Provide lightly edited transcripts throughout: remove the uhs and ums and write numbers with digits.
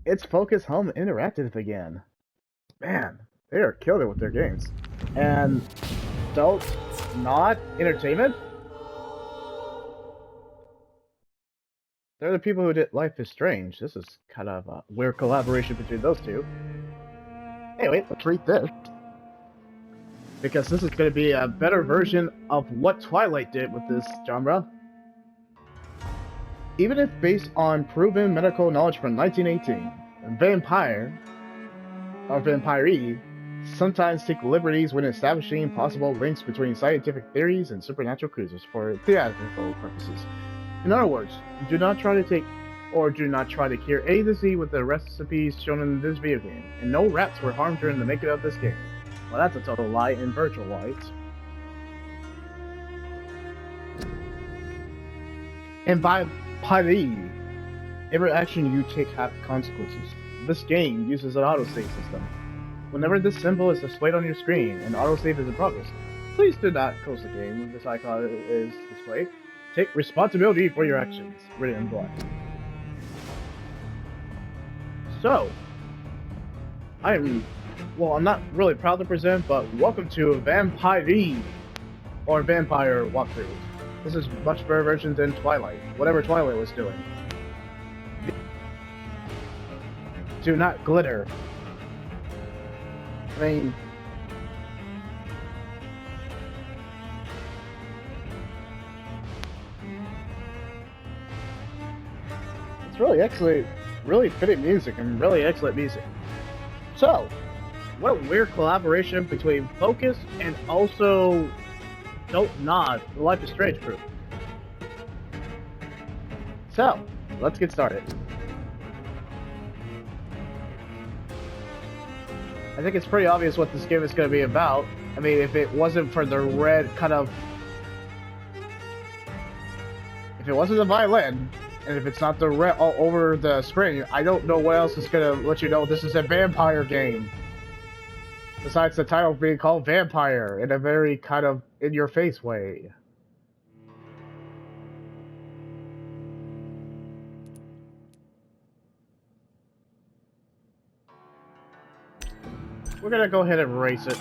It's Focus Home Interactive again. Man, they are killing it with their games. And Don't Not Entertainment? They're the people who did Life is Strange. This is kind of a weird collaboration between those two. Anyway, let's read this. Because this is going to be a better version of what Twilight did with this genre. Even if based on proven medical knowledge from 1918, Vampire, or Vampire, sometimes take liberties when establishing possible links between scientific theories and supernatural creatures for theatrical purposes. In other words, do not try to cure A to Z with the recipes shown in this video game, and no rats were harmed during the making of this game. Well, that's a total lie in virtual light. And by Pari, every action you take has consequences. This game uses an autosave system. Whenever this symbol is displayed on your screen and autosave is in progress, please do not close the game when this icon is displayed. Take responsibility for your actions, written in black. So, I'm not really proud to present, but welcome to Vampire, or Vampire walkthrough. This is much better version than Twilight, whatever Twilight was doing. Do not glitter. I mean, it's really excellent, really fitting music and really excellent music. So, what a weird collaboration between Focus and also Don't Nod, the Life is Strange group. So, let's get started. I think it's pretty obvious what this game is going to be about. I mean, if it wasn't for the red kind of... If it wasn't the violin, and if it's not the red all over the screen, I don't know what else is going to let you know this is a vampire game. Besides the title being called Vampire, in a very kind of in-your-face way. We're gonna go ahead and erase it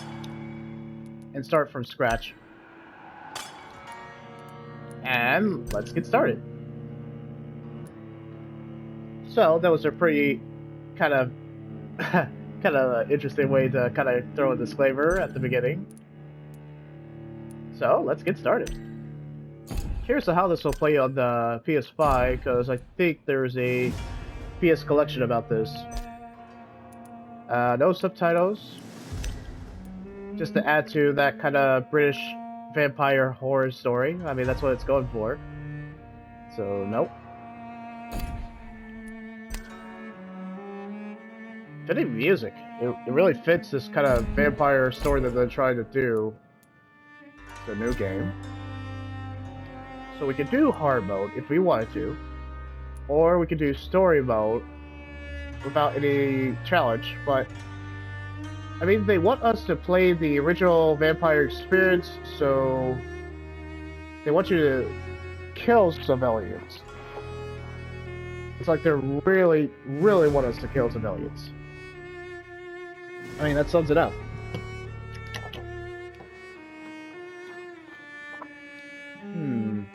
and start from scratch. And let's get started. So that was a pretty kind of interesting way to kind of throw a disclaimer at the beginning. So let's get started. Here's how this will play on the PS5, because I think there's a PS collection about this. No subtitles. Just to add to that kind of British vampire horror story. I mean, that's what it's going for. So, nope. Fitting music. It really fits this kind of vampire story that they're trying to do. It's a new game. So we could do hard mode if we wanted to. Or we could do story mode without any challenge, but I mean, they want us to play the original vampire experience, so they want you to kill civilians. It's like they really want us to kill civilians. I mean, that sums it up. And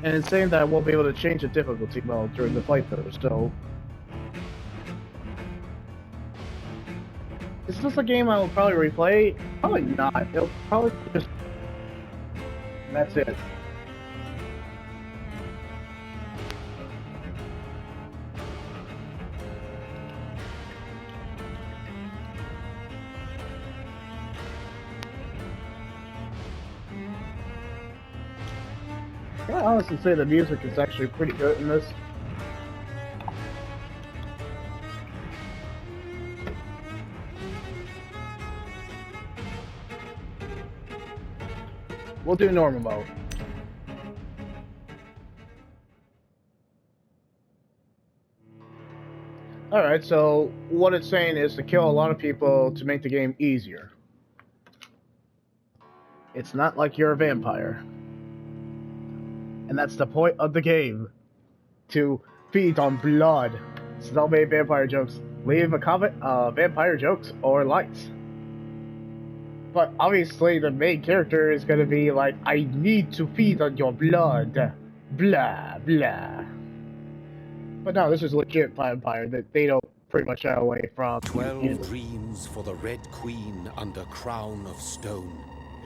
it's saying that I won't be able to change the difficulty mode during the playthrough, so... Is this a game I will probably replay? Probably not. It'll probably just... And that's it. Can I honestly say the music is actually pretty good in this? We'll do normal mode. Alright, so what it's saying is to kill a lot of people to make the game easier. It's not like you're a vampire. And that's the point of the game. To feed on blood. so many vampire jokes. Leave a comment, vampire jokes or likes. But obviously the main character is gonna be like, I need to feed on your blood. Blah, blah. But no, this is legit vampire that they don't pretty much shy away from. 12 dreams for the Red Queen under crown of stone.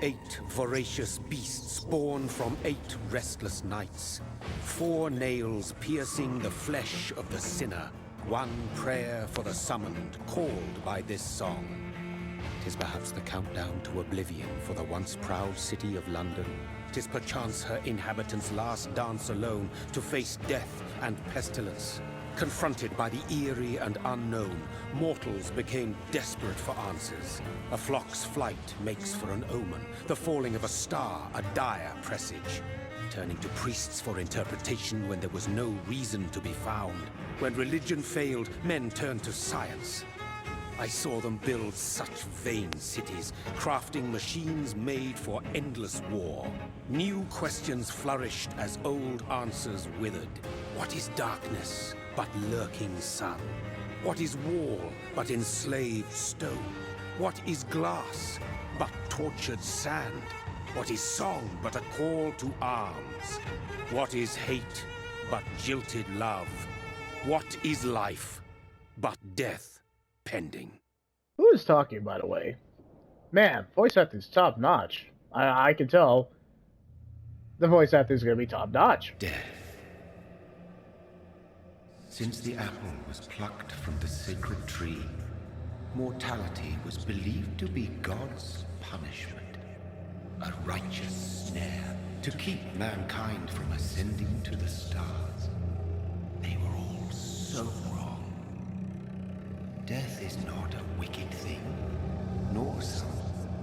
8 voracious beasts born from 8 restless nights. 4 nails piercing the flesh of the sinner. 1 prayer for the summoned, called by this song. 'Tis perhaps the countdown to oblivion for the once proud city of London. 'Tis perchance her inhabitants' last dance alone to face death and pestilence. Confronted by the eerie and unknown, mortals became desperate for answers. A flock's flight makes for an omen, the falling of a star a dire presage. Turning to priests for interpretation when there was no reason to be found. When religion failed, men turned to science. I saw them build such vain cities, crafting machines made for endless war. New questions flourished as old answers withered. What is darkness but lurking sun? What is wall but enslaved stone? What is glass but tortured sand? What is song but a call to arms? What is hate but jilted love? What is life but death pending? Who is talking, by the way? Man, voice acting's top notch. I can tell the voice acting is going to be top notch. Death. Since the apple was plucked from the sacred tree, mortality was believed to be God's punishment. A righteous snare to keep mankind from ascending to the stars. They were all so wrong. Death is not a wicked thing, nor some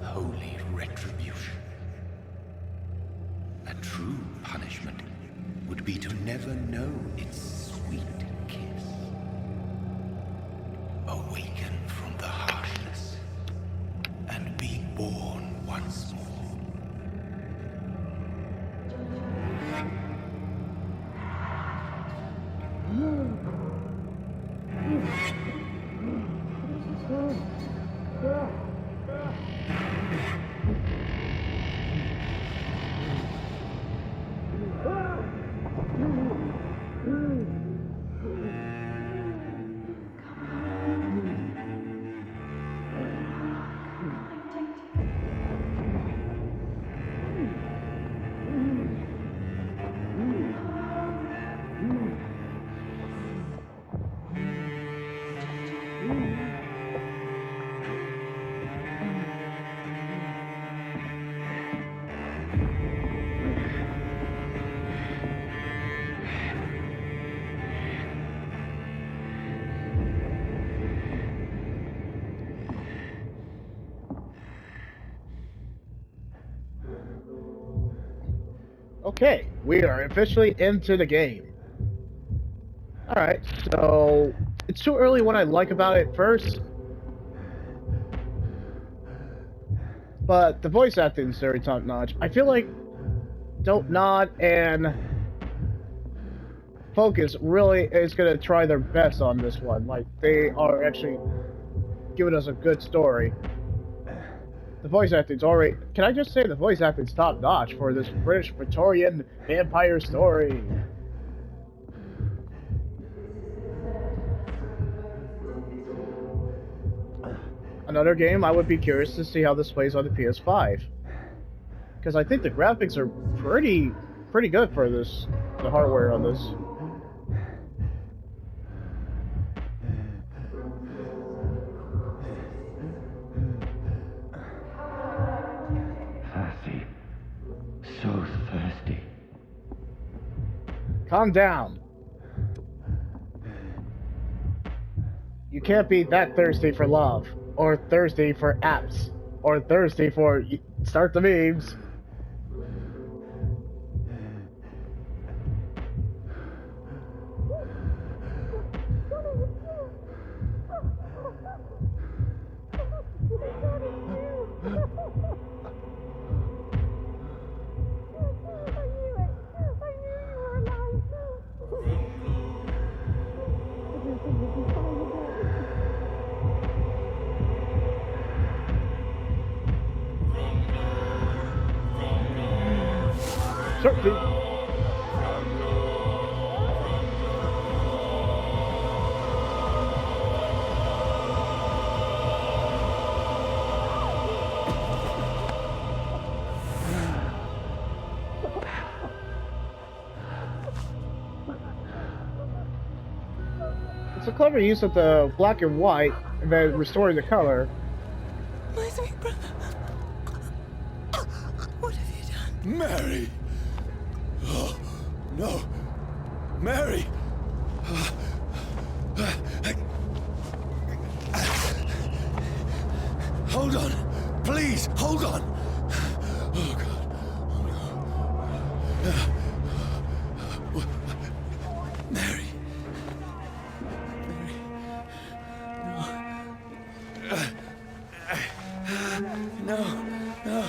holy retribution. A true punishment would be to never know its sweet kiss. Awaken from the harshness and be born once more. Okay, we are officially into the game. Alright, so it's too early what I like about it first. But the voice acting is very top notch. I feel like Don't Nod and Focus really is going to try their best on this one. Like, they are actually giving us a good story. The voice acting's already... Can I just say the voice acting's top notch for this British Victorian vampire story? Another game I would be curious to see how this plays on the PS5. Because I think the graphics are pretty good for this, the hardware on this. Thirsty. So thirsty. Calm down. You can't be that thirsty for love, or thirsty for apps, or thirsty for... Start the memes. Certainly. It's a clever use of the black and white, and then restoring the color. My sweet brother. What have you done? Mary! Oh, no. Mary! Hold on. Please, hold on. Oh, God. Oh, no. Mary. No. No.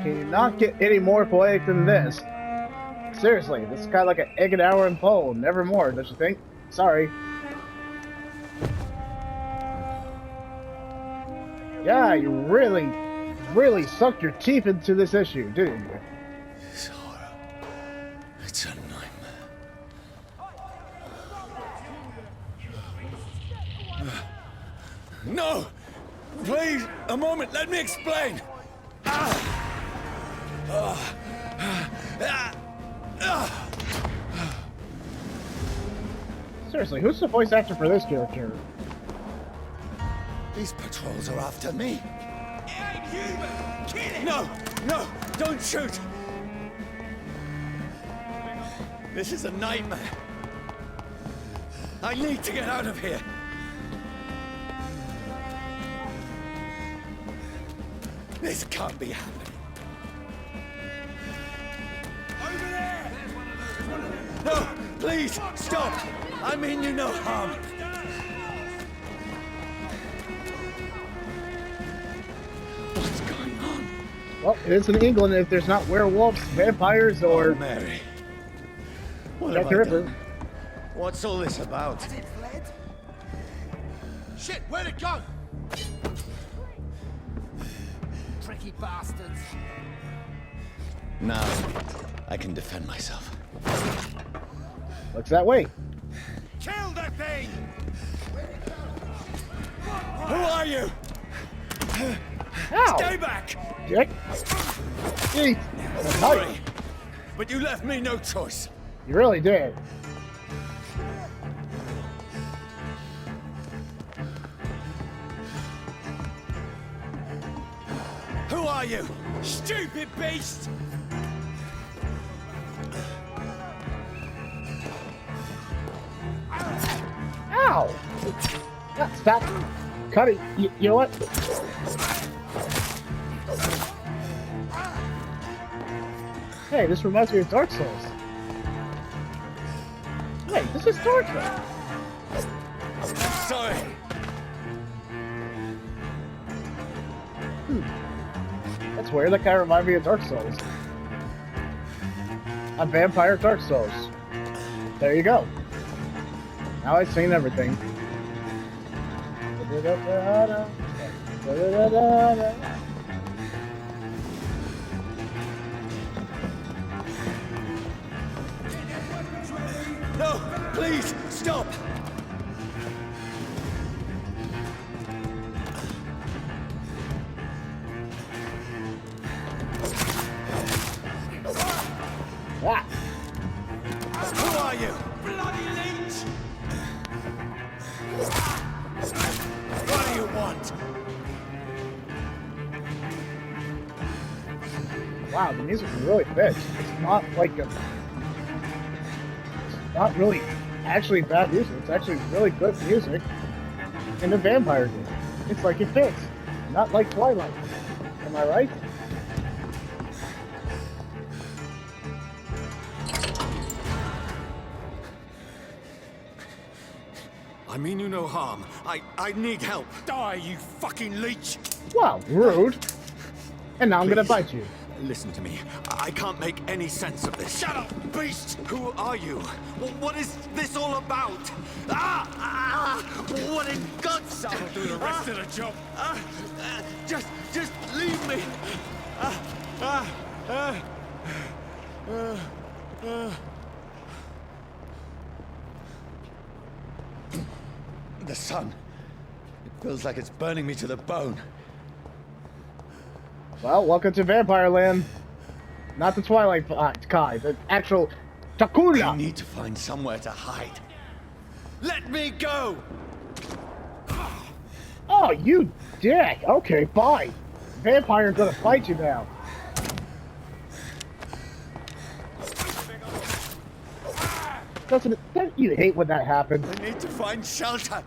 Can you not get any more poetic than this? Seriously, this is kind of like an egg and hour and poem, never more, don't you think? Sorry. Yeah, you really sucked your teeth into this issue, didn't you? This horror. It's a nightmare. No! Please, a moment, let me explain! Seriously, who's the voice actor for this character? These patrols are after me. It ain't human! Kill it! No! No! Don't shoot! This is a nightmare. I need to get out of here. This can't be happening. Over there! No! Please, stop! I mean you no harm. What's going on? Well, it is in England if there's not werewolves, vampires, or... Oh, Mary. What Jack have the I Ripper. done? What's all this about? Has it fled? Shit, where'd it go? Tricky bastards. Now, I can defend myself. Looks that way. Kill that thing! Who are you? Ow! Stay back! Jack! Jeez! That's Sorry, tight. but you left me no choice. You really did. Who are you? Stupid beast! Ow! Stop! Cut it! You know what? Hey, this reminds me of Dark Souls. Hey, this is Dark Souls. Sorry. That's weird. That kind of reminds me of Dark Souls. A vampire Dark Souls. There you go. Now I've seen everything. No, please, stop! Ah! Who are you? Bloody leech! What do you want? Wow, the music really fits. It's not like a... It's not really actually bad music. It's actually really good music in a vampire game. It's like it fits. Not like Twilight. Am I right? I mean you no harm. I need help. Die, you fucking leech! Wow, rude. And now I'm gonna Please. bite you. Listen to me. I can't make any sense of this. Shut up, beast! Who are you? What is this all about? What in God's name? I'll do the rest of the job. Just leave me. The sun. It feels like it's burning me to the bone. Well, welcome to Vampire Land. Not the Twilight Kai, the actual I Takula. need to find somewhere to hide. Let me go! Oh, you dick. Okay, fine. Vampire's gonna fight you now. Don't you hate when that happens? I need to find shelter.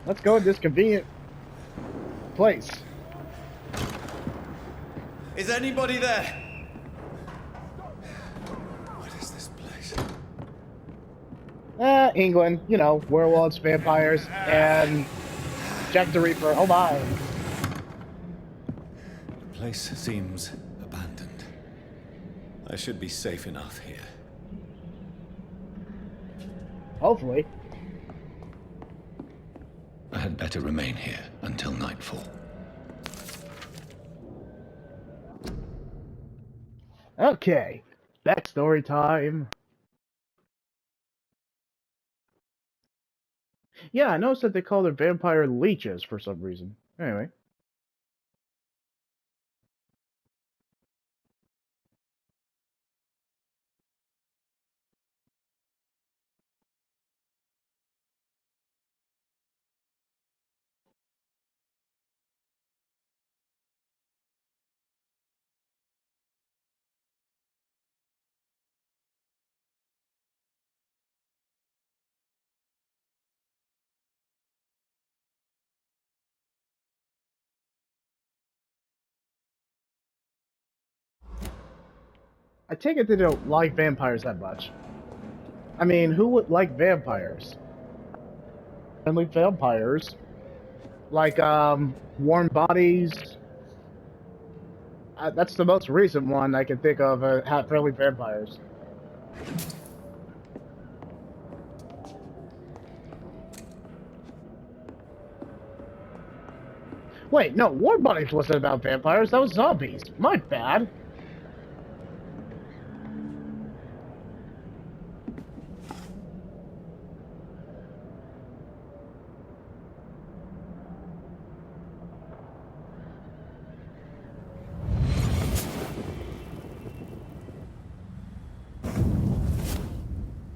Let's go in this convenient place. Is anybody there? What is this place? England, you know, werewolves, vampires, and Jack the Reaper. Oh my. The place seems abandoned. I should be safe enough here. Hopefully. I had better remain here until nightfall. Okay, backstory time. Yeah, I noticed that they call their vampire leeches for some reason. Anyway. I take it they don't like vampires that much. I mean, who would like vampires? Friendly vampires. Like, warm bodies. That's the most recent one I can think of, friendly vampires. Wait, no, warm bodies wasn't about vampires, that was zombies. My bad.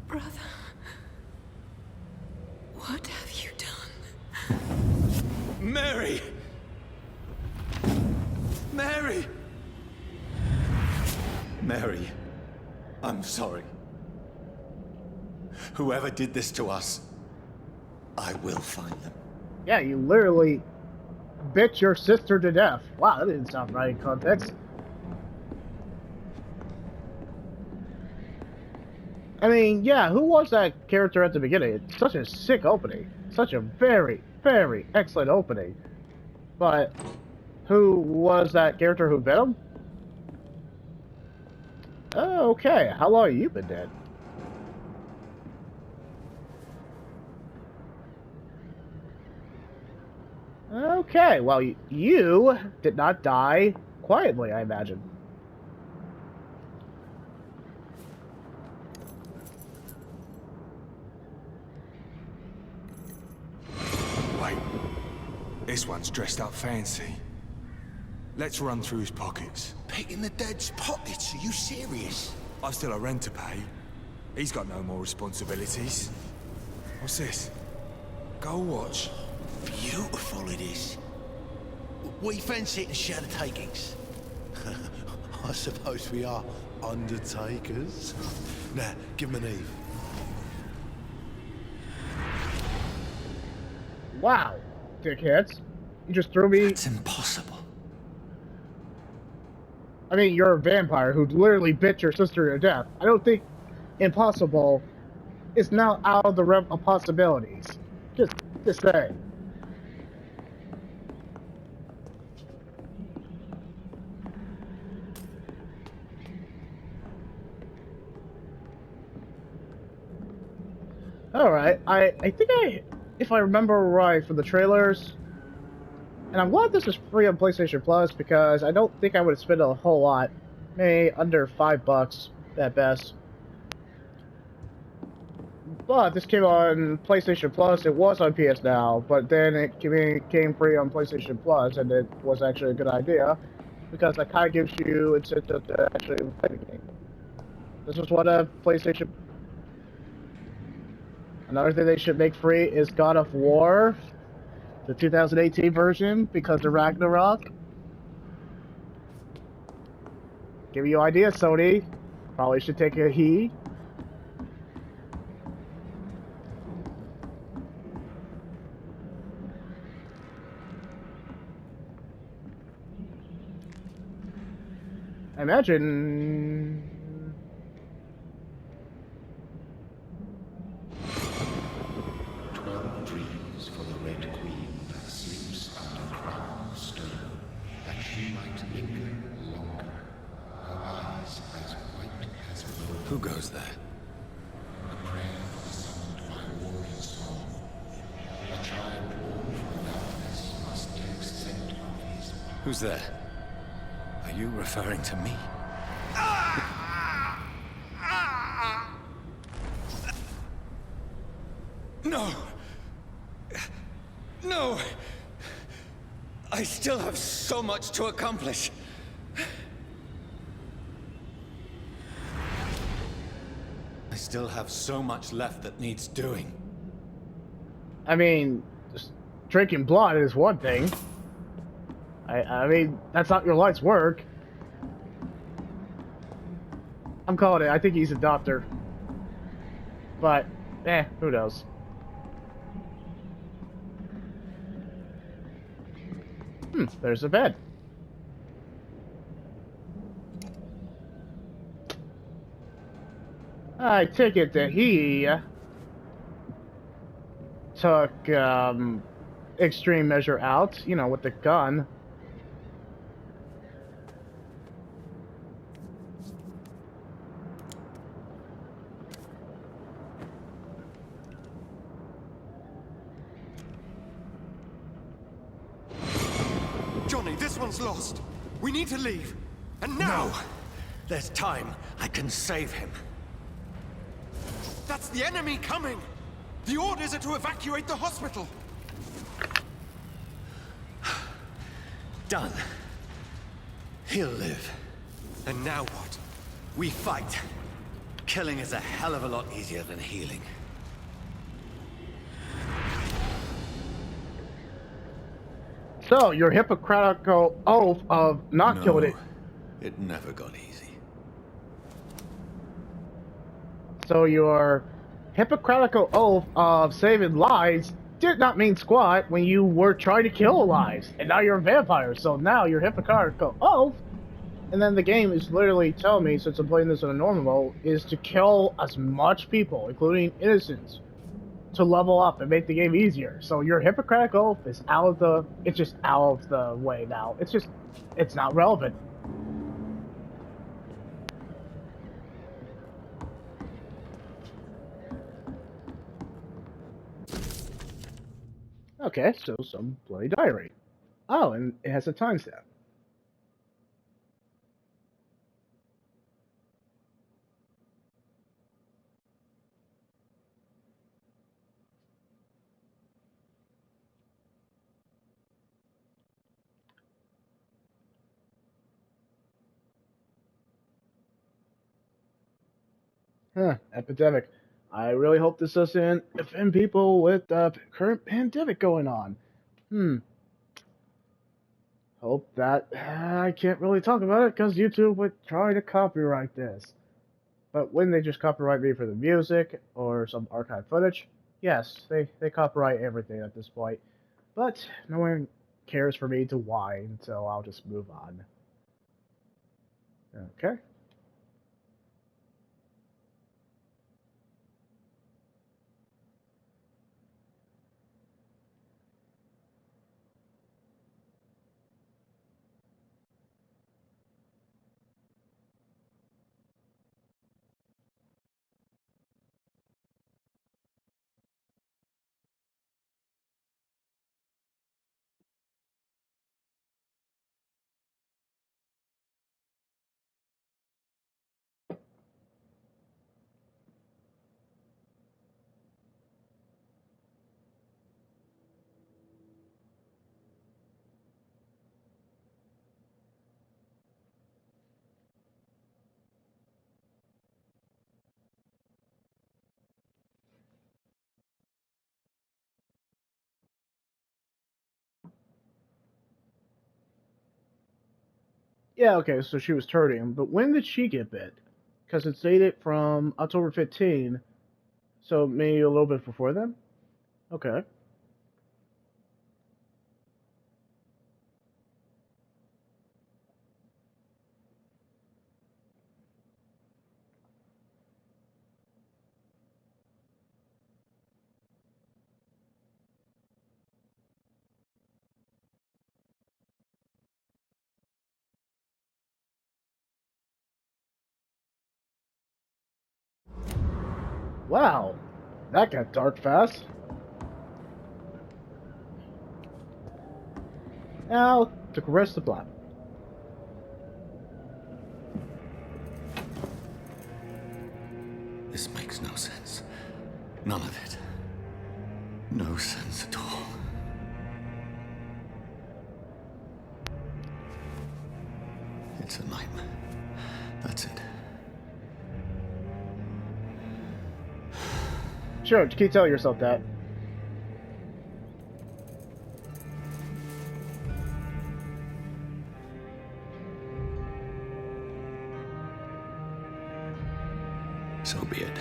Brother, what have you done? Mary! Mary! Mary, I'm sorry. Whoever did this to us, I will find them. Yeah, you literally bit your sister to death. Wow, that didn't sound right in context. I mean, yeah, who was that character at the beginning? It's such a sick opening. Such a very, very excellent opening. But who was that character who bit him? Oh, okay. How long have you been dead? Okay, well, you did not die quietly, I imagine. Wait. This one's dressed up fancy. Let's run through his pockets. Picking the dead's pockets? Are you serious? I've still a rent to pay. He's got no more responsibilities. What's this? Gold watch. Beautiful it is. We fancy it and share the takings. I suppose we are undertakers. Now, give him an Eve. Wow, dickheads. You just threw me... It's impossible. I mean, you're a vampire who literally bit your sister to death. I don't think impossible is now out of the realm of possibilities. Just this thing. Alright, I think if I remember right from the trailers, and I'm glad this is free on PlayStation Plus because I don't think I would have spent a whole lot, maybe under $5 at best. But this came on PlayStation Plus, it was on PS Now, but then it came free on PlayStation Plus, and it was actually a good idea, because that kind of gives you incentive to actually play the game. This is what a PlayStation... Another thing they should make free is God of War, the 2018 version, because of Ragnarok. Give you ideas, Sony. Probably should take a heed. I imagine... 12 dreams for the Red Queen that sleeps under crown of stone, that she might linger longer, her eyes as white as wool. Who goes there? A prayer summoned by warrior song. A child born from darkness must take scent of his power. Who's there? Are you referring to me? No! No! I still have so much to accomplish. I still have so much left that needs doing. I mean, just drinking blood is one thing. I mean, that's not your life's work. I'm calling it. I think he's a doctor. But, who knows? There's a bed. I take it that he took extreme measure out, you know, with the gun. Johnny, this one's lost. We need to leave. And now! No. There's time. I can save him. That's the enemy coming! The orders are to evacuate the hospital! Done. He'll live. And now what? We fight. Killing is a hell of a lot easier than healing. So, your Hippocratical oath of not killing it. It never got easy. So, your Hippocratical oath of saving lives did not mean squat when you were trying to kill lives. And now you're a vampire, so now your Hippocratical oath, and then the game is literally telling me, since I'm playing this in a normal mode, is to kill as much people, including innocents, to level up and make the game easier. So your Hippocratic Oath is it's just out of the way now. It's not relevant. Okay, so some bloody diary. Oh, and it has a timestamp. Epidemic. I really hope this doesn't offend people with the current pandemic going on. Hope that I can't really talk about it because YouTube would try to copyright this. But when they just copyright me for the music or some archive footage, yes, they copyright everything at this point. But no one cares for me to whine, so I'll just move on. Okay. Yeah, okay, so she was turning, but when did she get bit? Because it's dated from October 15, so maybe a little bit before then? Okay. Wow, that got dark fast. Now, to caress the plot. This makes no sense. None of it. No sense at all. It's a nightmare. That's it. Sure, keep telling yourself that. So be it.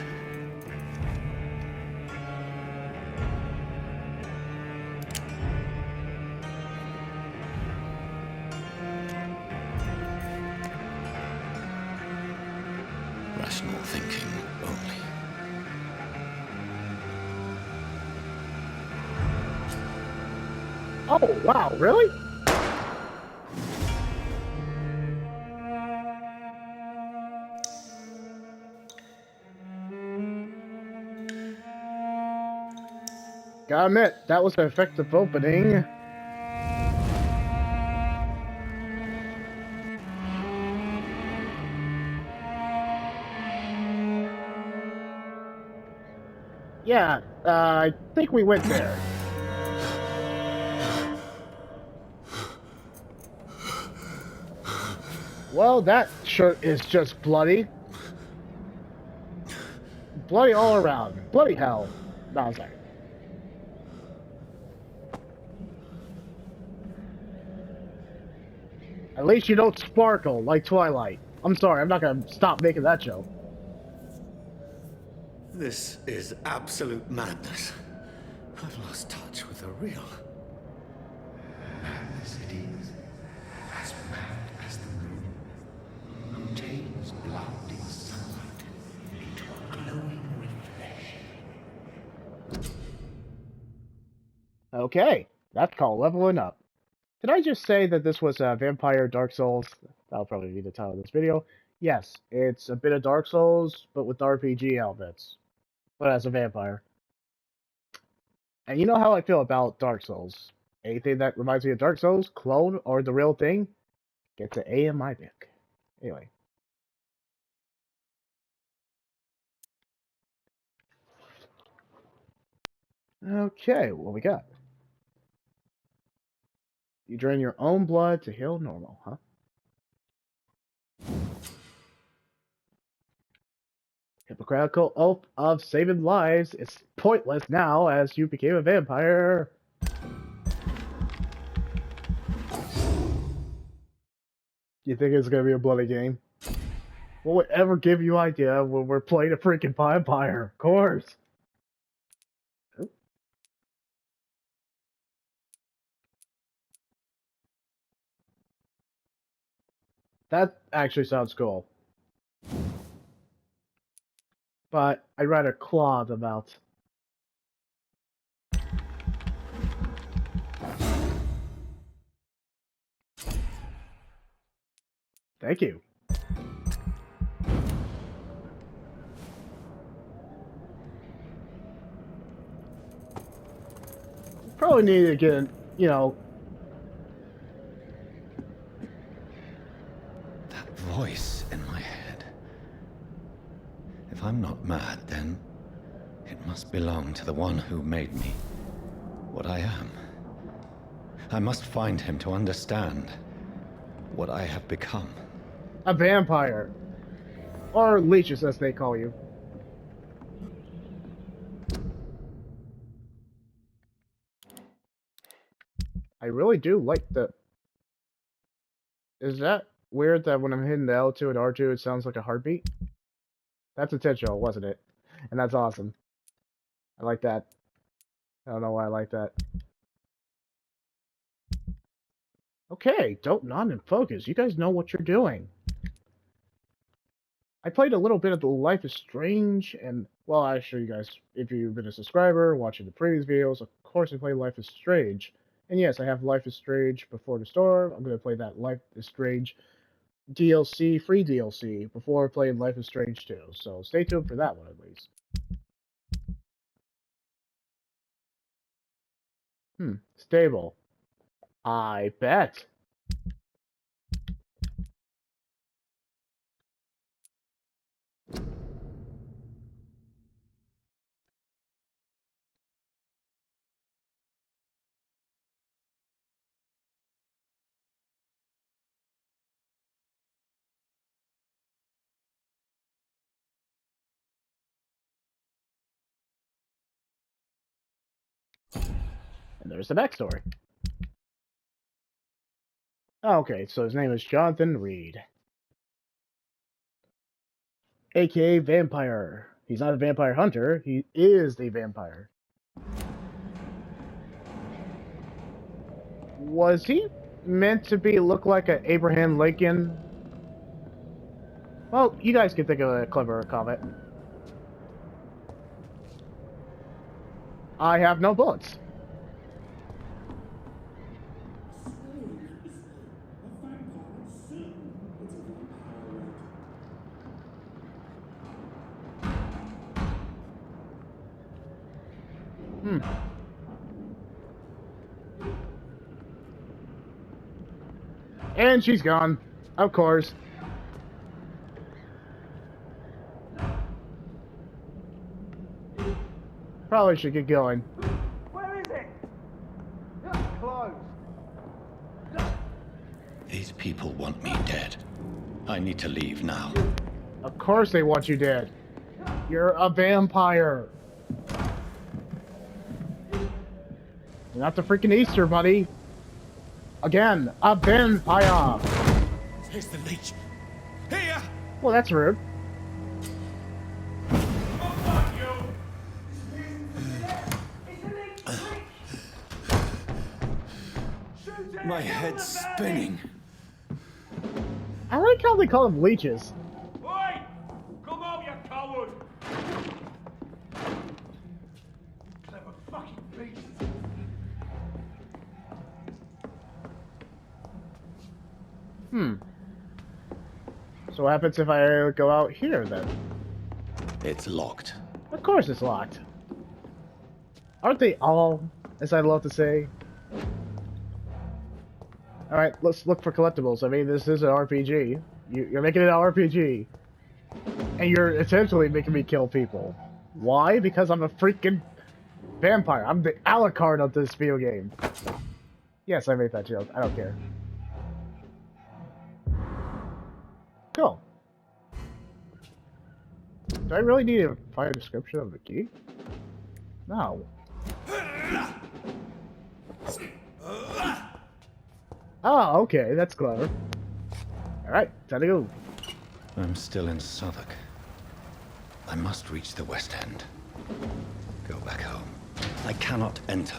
Rational thinking only. Oh, wow, really? Gotta admit, that was an effective opening. Yeah, I think we went there. Well, that shirt is just bloody. Bloody all around. Bloody hell. No, I'm sorry. At least you don't sparkle like Twilight. I'm sorry, I'm not gonna stop making that joke. This is absolute madness. I've lost touch with the real. Madness it is, as mad as the moon, who takes blinding sunlight into a glowing reflection. Okay, that's called leveling up. Did I just say that this was Vampire Dark Souls? That'll probably be the title of this video. Yes, it's a bit of Dark Souls, but with RPG elements. But as a vampire. And you know how I feel about Dark Souls. Anything that reminds me of Dark Souls, clone, or the real thing, gets an A in my book. Anyway. Okay, what we got? You drain your own blood to heal normal, huh? Hypocritical oath of saving lives is pointless now as you became a vampire. You think it's gonna be a bloody game? What would ever give you idea when we're playing a freaking vampire? Of course. That actually sounds cool. But I'd rather claw them out. Thank you. Probably need to get, you know... That voice in my head. If I'm not mad, then it must belong to the one who made me what I am. I must find him to understand what I have become. A vampire. Or leeches, as they call you. I really do like the... Is that weird that when I'm hitting the L2 and R2, it sounds like a heartbeat? That's intentional, wasn't it? And that's awesome. I like that. I don't know why I like that. Okay, don't nod and focus. You guys know what you're doing. I played a little bit of the Life is Strange, and, well, I assure you guys, if you've been a subscriber, watching the previous videos, of course I play Life is Strange. And yes, I have Life is Strange Before the Storm. I'm going to play that Life is Strange DLC, free DLC, before playing Life is Strange 2. So stay tuned for that one, at least. Stable. I bet. And there's the backstory. Okay, so his name is Jonathan Reed. AKA Vampire. He's not a vampire hunter, he is the vampire. Was he meant to look like an Abraham Lincoln? Well, you guys can think of a clever comment. I have no bullets. And she's gone. Of course. Probably should get going. Where is it? Close. These people want me dead. I need to leave now. Of course they want you dead. You're a vampire. You're not the freaking Easter Bunny. Again, a vampire. Here's the leech. Here! Well, that's rude. My head's spinning. I like how they call them leeches. Oi! Come on, you coward! Clever fucking beast. So what happens if I go out here, then? It's locked. Of course it's locked. Aren't they all, as I love to say? Alright, let's look for collectibles. I mean, this is an RPG. You're making it an RPG. And you're essentially making me kill people. Why? Because I'm a freaking vampire. I'm the Alucard of this video game. Yes, I made that joke. I don't care. Cool. Do I really need to find a description of the key? No. Oh, okay, that's clever. Alright, time to go. I'm still in Southwark. I must reach the West End. Go back home. I cannot enter.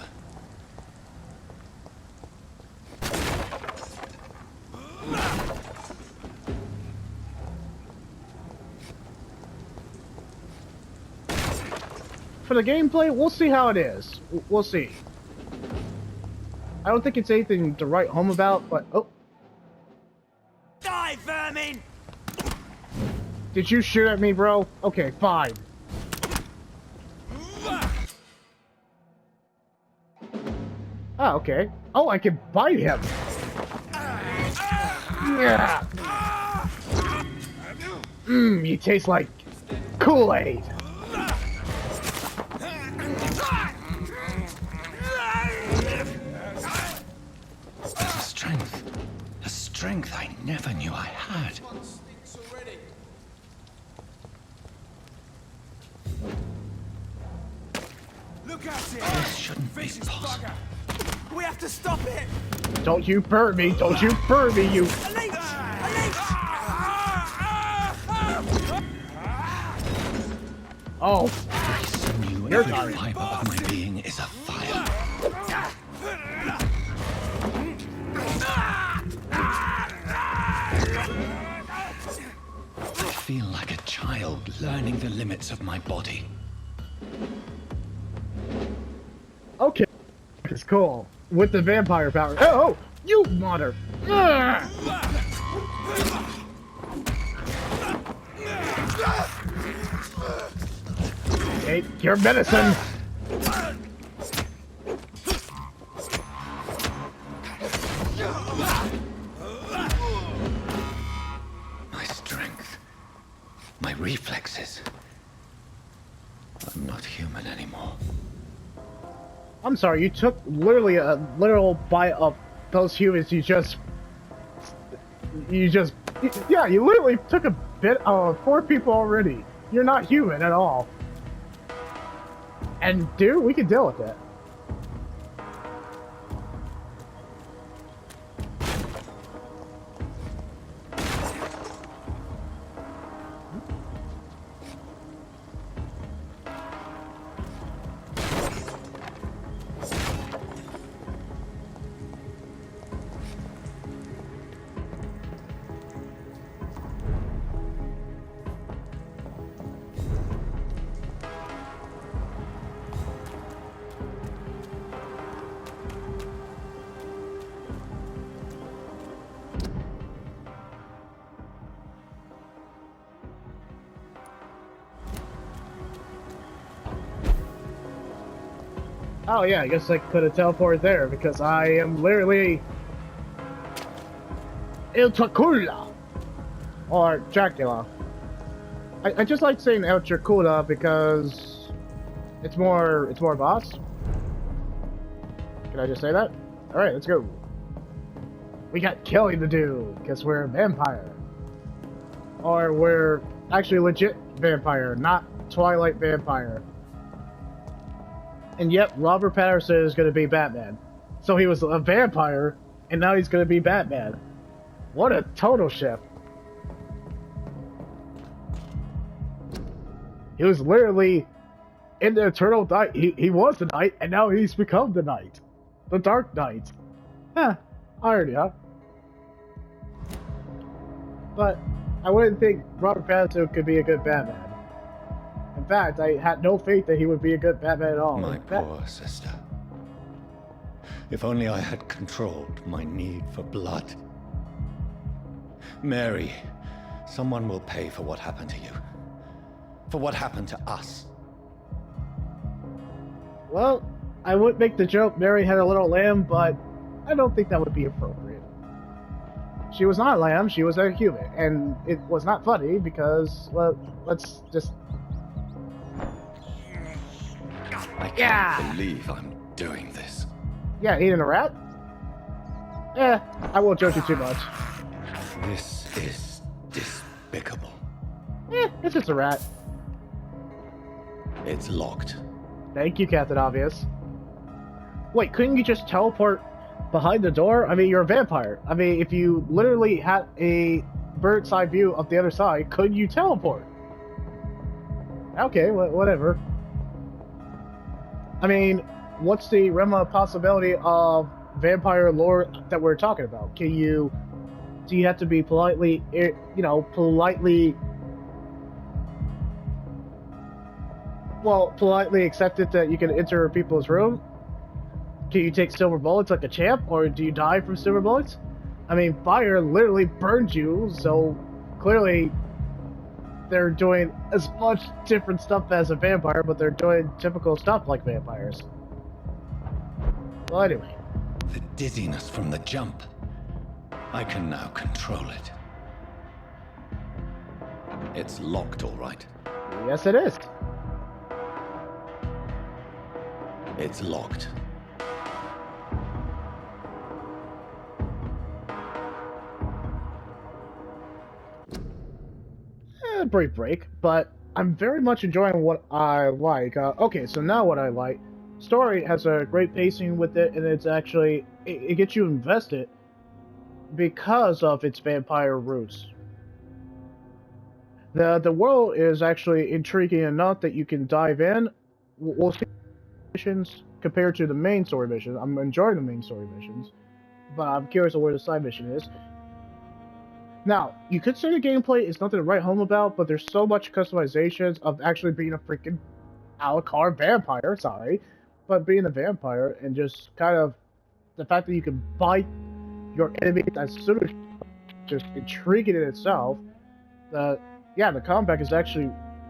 For the gameplay, we'll see how it is. We'll see. I don't think it's anything to write home about, but... Oh. Die, vermin! Did you shoot at me, bro? Okay, fine. Oh, okay. Oh, I can bite him! Yeah. You taste like Kool-Aid. A strength I never knew I had. Look at it! This shouldn't be possible. We have to stop it! Don't you burn me! Don't you burn me, you... A leech! A Oh, Every sinew, You're every sorry. fiber of my being is afire. I feel like a child learning the limits of my body. okay. It's cool. With the vampire power. Oh, you mother. Take your medicine. My strength, my reflexes. I'm not human anymore. I'm sorry, you took literally a literal bite of those humans yeah, you literally took a bit of 4 people already. You're not human at all. And dude, we can deal with it. Oh yeah, I guess I could have teleported there because I am literally El Dracula or Dracula. I just like saying El Dracula because it's more boss. Can I just say that? All right, let's go. We got killing to do because we're a vampire, or we're actually legit vampire, not Twilight vampire. And yep, Robert Pattinson is going to be Batman. So he was a vampire, and now he's going to be Batman. What a total shift. He was literally in the Eternal Night. He was the Knight, and now he's become the Knight. The Dark Knight. Huh. Irony, huh? But I wouldn't think Robert Pattinson could be a good Batman. In fact, I had no faith that he would be a good Batman at all. My poor sister. If only I had controlled my need for blood. Mary, someone will pay for what happened to you. For what happened to us. Well, I would make the joke Mary had a little lamb, but I don't think that would be appropriate. She was not a lamb, she was a human. And it was not funny because, well, let's just... I can't believe I'm doing this. Yeah, eating a rat? Eh, I won't judge you too much. This is despicable. Eh, it's just a rat. It's locked. Thank you, Captain Obvious. Wait, couldn't you just teleport behind the door? I mean, you're a vampire. I mean, if you literally had a bird's eye view of the other side, could you teleport? Okay, whatever. I mean, what's the realm of possibility of vampire lore that we're talking about? Do you have to be politely accepted that you can enter people's room? Can you take silver bullets like a champ, or do you die from silver bullets? I mean, fire literally burns you, so clearly they're doing as much different stuff as a vampire, but they're doing typical stuff like vampires. Well, anyway. The dizziness from the jump. I can now control it. It's locked, all right. Yes, it is. It's locked. A brief break, but I'm very much enjoying what I like. Okay, so now what I like. Story has a great pacing with it, and it's actually, it gets you invested because of its vampire roots. The world is actually intriguing enough that you can dive in. We'll see missions compared to the main story mission. I'm enjoying the main story missions, but I'm curious on where the side mission is. Now, you could say the gameplay is nothing to write home about, but there's so much customizations of actually being a freaking Alucard vampire, sorry, but being a vampire and just kind of the fact that you can bite your enemy as soon as just intriguing in itself. The combat is actually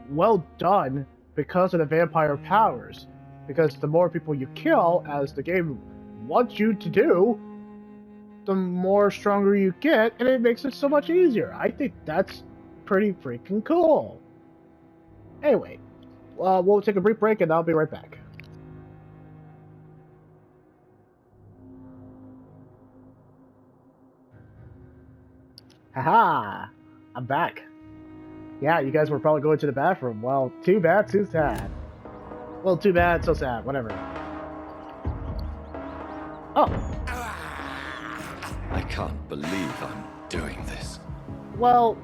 well done because of the vampire powers. Because the more people you kill, as the game wants you to do, the more stronger you get, and it makes it so much easier. I think that's pretty freaking cool. Anyway, we'll take a brief break and I'll be right back. Haha! I'm back. Yeah, you guys were probably going to the bathroom. Well, too bad, too sad. Well, too bad, so sad. Whatever. Oh! I can't believe I'm doing this. Well,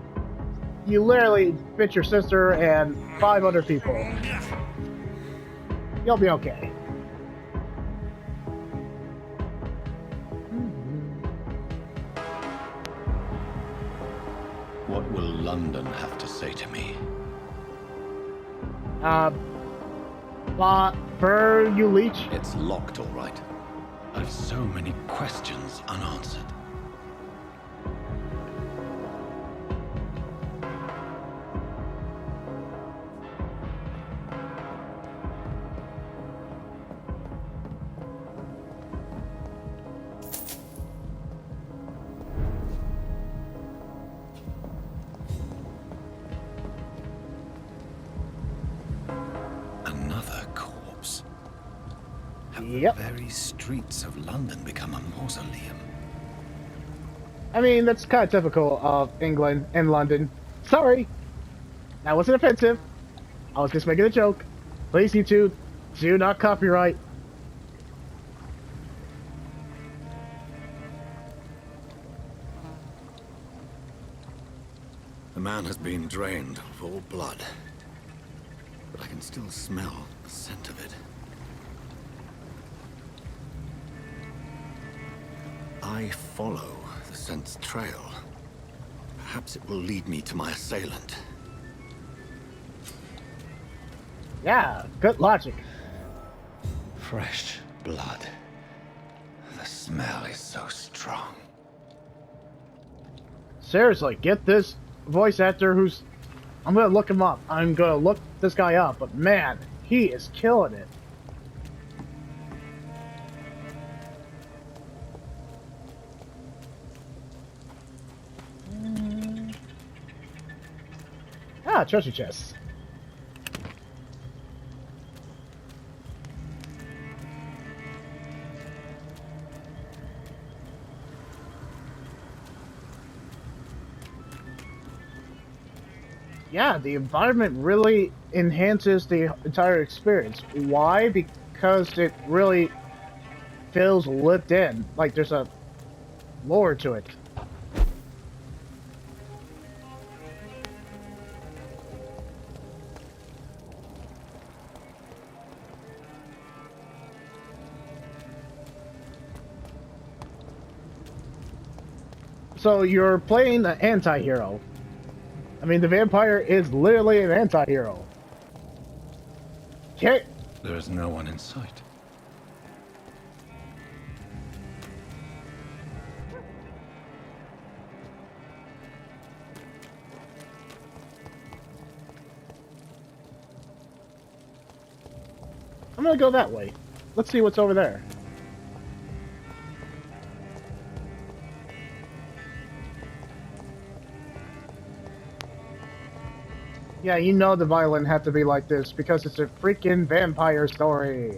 you literally bit your sister and 5 other people. You'll be okay. What will London have to say to me? For you, Leech? It's locked, all right. I've so many questions unanswered. Another corpse. Have Yep. the very streets of London become a mausoleum? I mean, that's kind of typical of England and London. Sorry! That wasn't offensive. I was just making a joke. Please, YouTube, do not copyright. The man has been drained of all blood, but I can still smell the scent of it. I follow the scent's trail. Perhaps it will lead me to my assailant. Yeah, good logic. Fresh blood. The smell is so strong. Seriously, get this voice actor who's... I'm gonna look him up. I'm gonna look this guy up, but man, he is killing it. Ah, treasure chests. Yeah, the environment really enhances the entire experience. Why? Because it really feels lived in. Like there's a lore to it. So you're playing an anti-hero. I mean, the vampire is literally an anti-hero. Okay. There is no one in sight. I'm gonna go that way. Let's see what's over there. Yeah, you know the violin had to be like this because it's a freaking vampire story.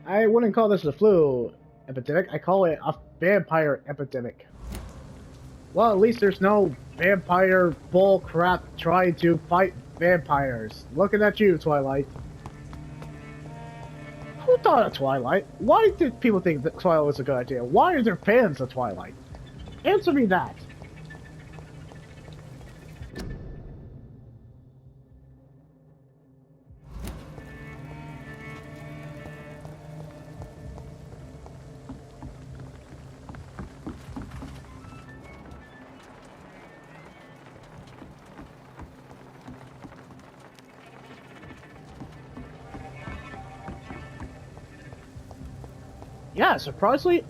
I wouldn't call this a flu epidemic, I call it a vampire epidemic. Well, at least there's no vampire bull crap trying to fight vampires. Looking at you, Twilight. Who thought of Twilight? Why did people think that Twilight was a good idea? Why are there fans of Twilight? Answer me that. Yeah, surprisingly,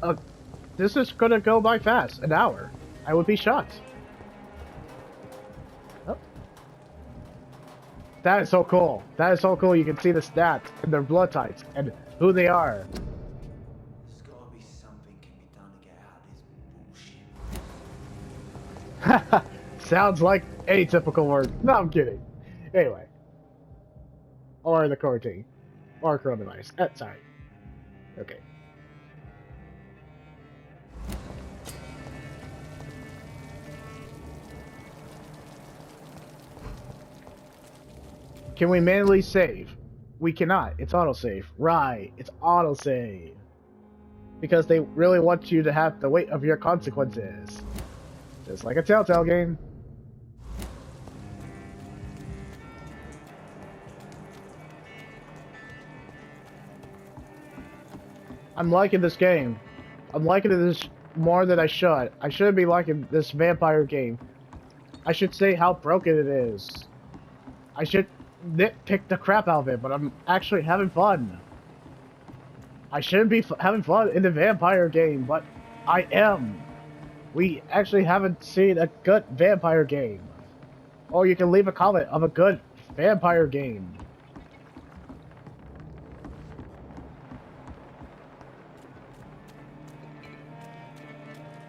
this is gonna go by fast. An hour. I would be shocked. Oh. That is so cool. That is so cool. You can see the stats and their blood types and who they are. There's gotta be something can be done to get out of this bullshit. Sounds like a typical word. No, I'm kidding. Anyway. Or the quarantine. Or coronavirus. Sorry. Okay. Can we manually save? We cannot. It's autosave. Right. It's autosave. Because they really want you to have the weight of your consequences. Just like a Telltale game. I'm liking this game. I'm liking this more than I should. I shouldn't be liking this vampire game. I should say how broken it is. I should nitpick the crap out of it, but I'm actually having fun. I shouldn't be having fun in the vampire game, but I am. We actually haven't seen a good vampire game. Or you can leave a comment of a good vampire game.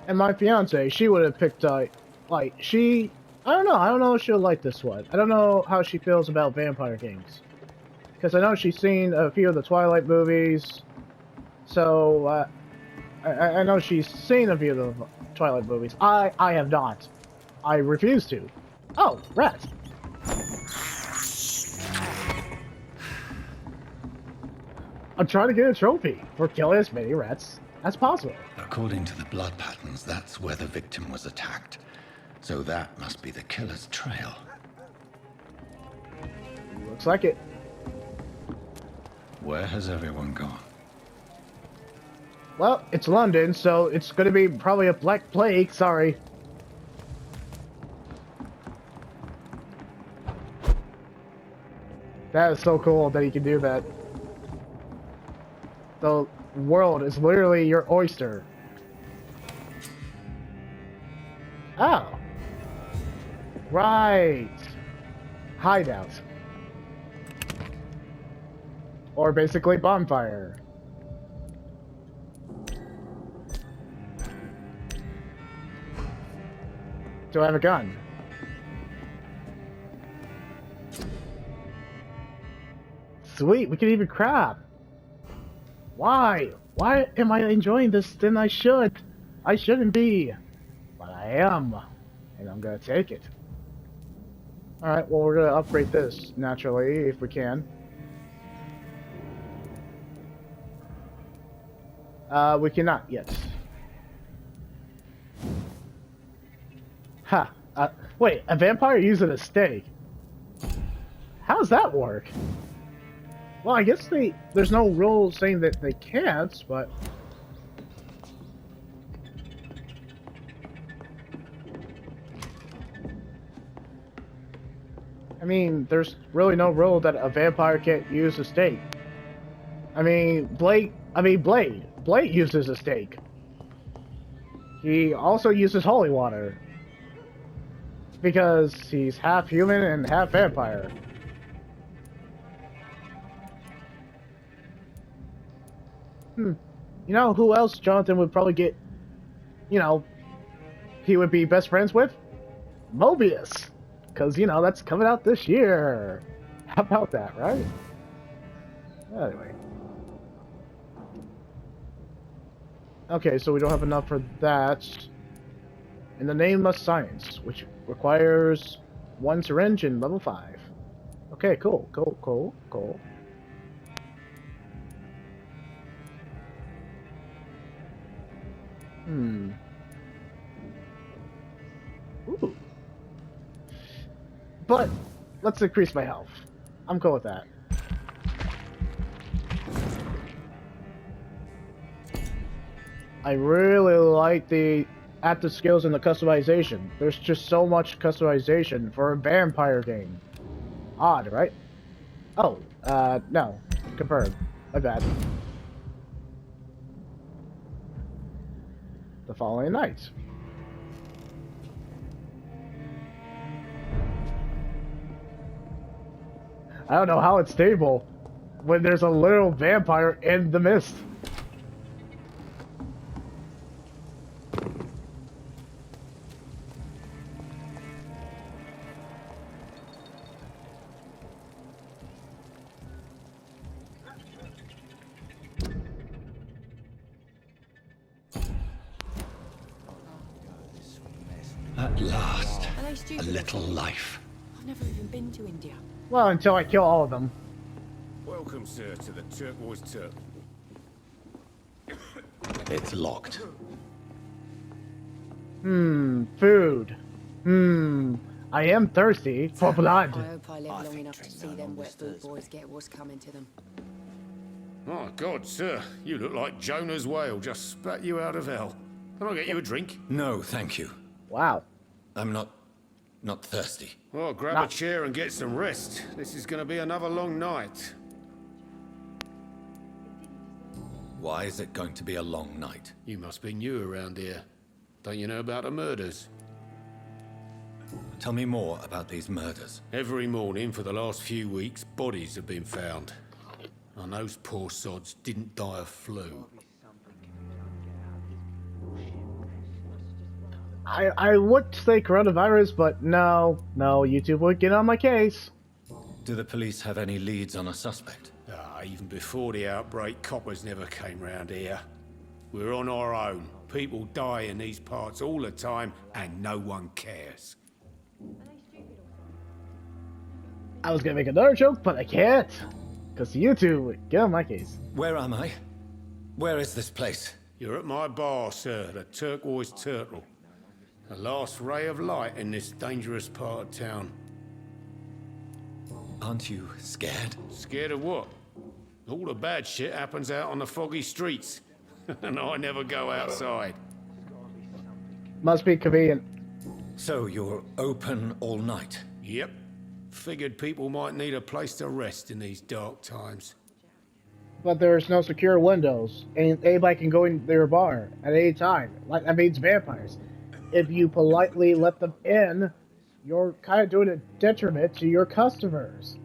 And my fiance, she would have picked, like, I don't know if she'll like this one. I don't know how she feels about vampire games. Because I know she's seen a few of the Twilight movies. So, I know she's seen a few of the Twilight movies. I have not. I refuse to. Oh, rats. I'm trying to get a trophy for killing as many rats as possible. According to the blood patterns, that's where the victim was attacked. So that must be the killer's trail. Looks like it. Where has everyone gone? Well, it's London, so it's gonna be probably a Black Plague, sorry. That is so cool that you can do that. The world is literally your oyster. Oh. Right. Hideout. Or basically bonfire. Do I have a gun? Sweet, we can even crap. Why? Why am I enjoying this than I should? I shouldn't be. But I am. And I'm gonna take it. Alright, well we're gonna upgrade this, naturally, if we can. We cannot yet. Ha! Wait, a vampire using a stake? How does that work? Well, I guess there's no rule saying that they can't, but... I mean, there's really no rule that a vampire can't use a stake. I mean, Blade uses a stake. He also uses holy water. Because he's half human and half vampire. You know who else Jonathan would probably get, you know, he would be best friends with? Mobius! Because, you know, that's coming out this year. How about that, right? Anyway. Okay, so we don't have enough for that. in the name of science, which requires 1 syringe in level 5. Okay, cool. Ooh. But let's increase my health. I'm cool with that. I really like the active skills and the customization. There's just so much customization for a vampire game. Odd, right? Oh, no. Confirmed. My bad. The following night. I don't know how it's stable when there's a literal vampire in the mist. At last, Are they a stupid? little life. I've never even been to India. Well, until I kill all of them. Welcome, sir, to the Turquoise Turtle. It's locked. Food. I am thirsty for I blood. hope I live long think enough to drink see no them longer wet food stirs boys get what's coming to them. My God, sir, you look like Jonah's whale just spat you out of hell. Can I get you a drink? No, thank you. Wow. I'm not thirsty. Well, grab a chair and get some rest. This is going to be another long night. Why is it going to be a long night? You must be new around here. Don't you know about the murders? Tell me more about these murders. Every morning for the last few weeks, bodies have been found. And those poor sods didn't die of flu. I would say coronavirus, but no, YouTube would get on my case. Do the police have any leads on a suspect? Even before the outbreak, coppers never came round here. We're on our own. People die in these parts all the time, and no one cares. I was gonna make another joke, but I can't. Because YouTube would get on my case. Where am I? Where is this place? You're at my bar, sir, the Turquoise Turtle. The last ray of light in this dangerous part of town. Aren't you scared? Scared of what? All the bad shit happens out on the foggy streets. And I never go outside. Must be convenient. So you're open all night? Yep. Figured people might need a place to rest in these dark times. But there's no secure windows, and anybody can go in their bar at any time. Like, that means vampires. If you politely let them in, you're kind of doing a detriment to your customers.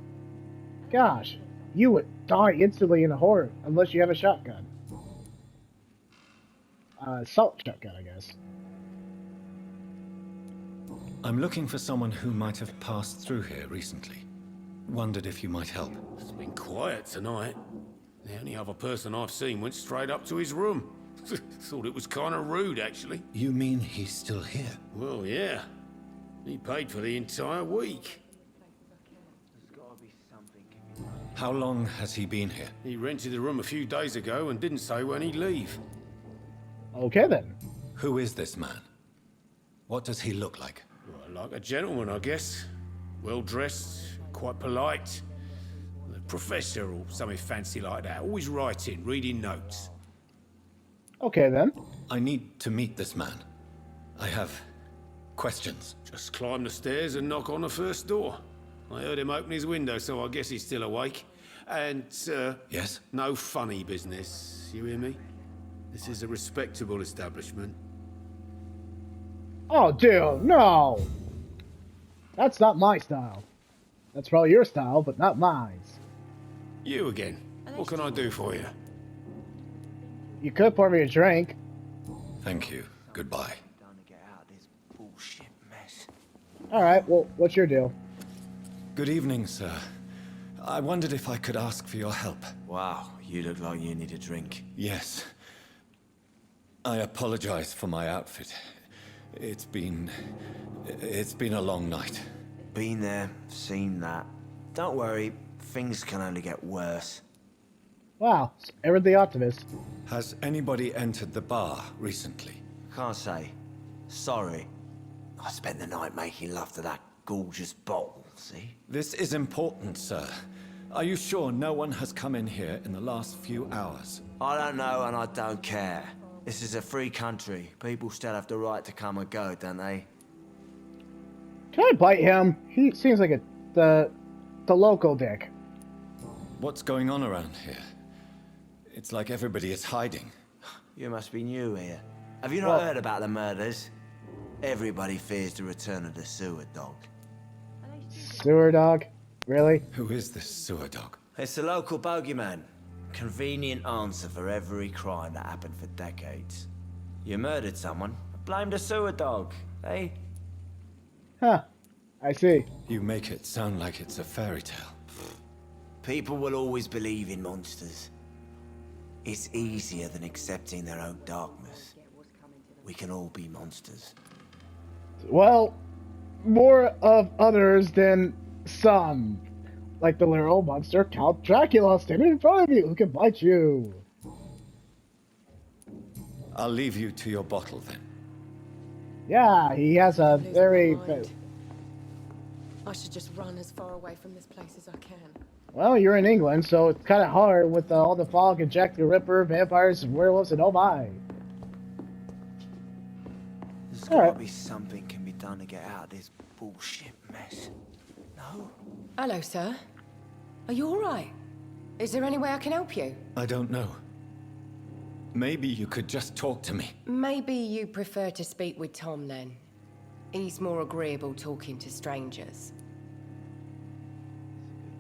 Gosh, you would die instantly in a horde unless you have a shotgun. Assault shotgun, I guess. I'm looking for someone who might have passed through here recently. Wondered if you might help. It's been quiet tonight. The only other person I've seen went straight up to his room. Thought it was kind of rude, actually. You mean he's still here? Well, yeah. He paid for the entire week. How long has he been here? He rented the room a few days ago and didn't say when he'd leave. Okay then. Who is this man? What does he look like? Well, like a gentleman, I guess. Well-dressed, quite polite. A professor or something fancy like that. Always writing, reading notes. Okay then. I need to meet this man. I have questions. Just climb the stairs and knock on the first door. I heard him open his window, so I guess he's still awake. And, Yes? no funny business. You hear me? This is a respectable establishment. Oh, dude, no! That's not my style. That's probably your style, but not mine. You again. What can I do for you? You could pour me a drink. Thank you. Goodbye. Time to get out of this bullshit mess. Alright, well, what's your deal? Good evening, sir. I wondered if I could ask for your help. Wow, you look like you need a drink. Yes. I apologize for my outfit. It's been a long night. Been there, seen that. Don't worry, things can only get worse. Wow, ever the optimist. Has anybody entered the bar recently? Can't say. Sorry. I spent the night making love to that gorgeous bottle, see? This is important, sir. Are you sure no one has come in here in the last few hours? I don't know and I don't care. This is a free country. People still have the right to come and go, don't they? Can I bite him? He seems like the local dick. What's going on around here? It's like everybody is hiding. You must be new here. Have you not heard about the murders? Everybody fears the return of the sewer dog. Sewer dog? Really? Who is this sewer dog? It's the local bogeyman. Convenient answer for every crime that happened for decades. You murdered someone, blame the sewer dog, eh? Huh. I see. You make it sound like it's a fairy tale. People will always believe in monsters. It's easier than accepting their own darkness. We can all be monsters. Well, more of others than some. Like the literal monster Count Dracula standing in front of you who can bite you. I'll leave you to your bottle then. Yeah, he has a very... I should just run as far away from this place as I can. Well, you're in England, so it's kind of hard with all the fog and Jack the Ripper, vampires, and werewolves, and oh my. There's gotta be something can be done to get out of this bullshit mess. No? Hello, sir. Are you alright? Is there any way I can help you? I don't know. Maybe you could just talk to me. Maybe you prefer to speak with Tom then. He's more agreeable talking to strangers.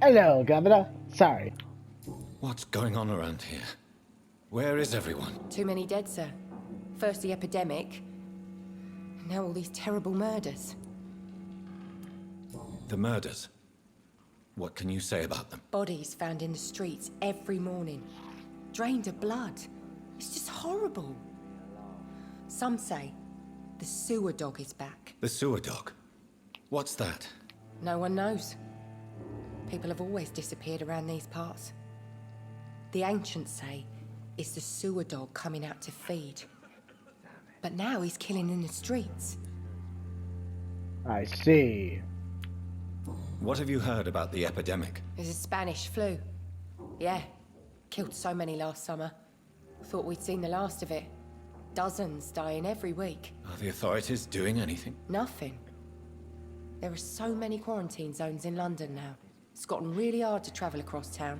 Hello, Governor. Sorry. What's going on around here? Where is everyone? Too many dead, sir. First the epidemic, now all these terrible murders. The murders. What can you say about them? Bodies found in the streets every morning. Drained of blood. It's just horrible. Some say the sewer dog is back. The sewer dog? What's that? No one knows. People have always disappeared around these parts. The ancients say it's the sewer dog coming out to feed. But now he's killing in the streets. I see. What have you heard about the epidemic? There's a Spanish flu. Yeah. Killed so many last summer. Thought we'd seen the last of it. Dozens dying every week. Are the authorities doing anything? Nothing. There are so many quarantine zones in London now. It's gotten really hard to travel across town.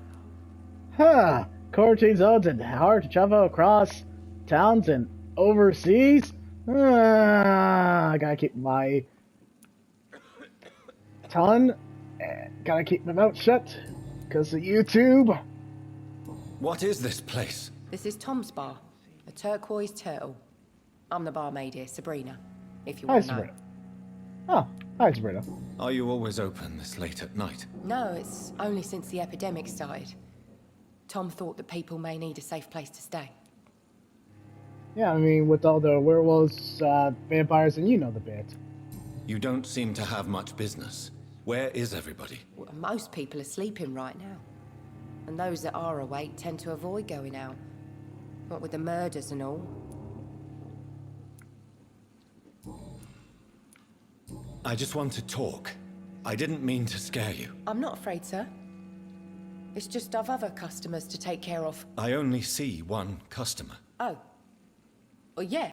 Huh. Quarantine zones and hard to travel across towns and overseas? I gotta keep my tongue. Gotta keep my mouth shut. Because of YouTube. What is this place? This is Tom's bar. A turquoise turtle. I'm the barmaid here, Sabrina. If you want to know. Sabrina. Oh, hi, Sabrina. Are you always open this late at night? No, it's only since the epidemic started. Tom thought that people may need a safe place to stay. Yeah, I mean, with all the werewolves, vampires, and you know the bit. You don't seem to have much business. Where is everybody? Well, most people are sleeping right now. And those that are awake tend to avoid going out. What with the murders and all. I just want to talk. I didn't mean to scare you. I'm not afraid, sir. It's just I've other customers to take care of. I only see one customer. Oh. Well, yeah.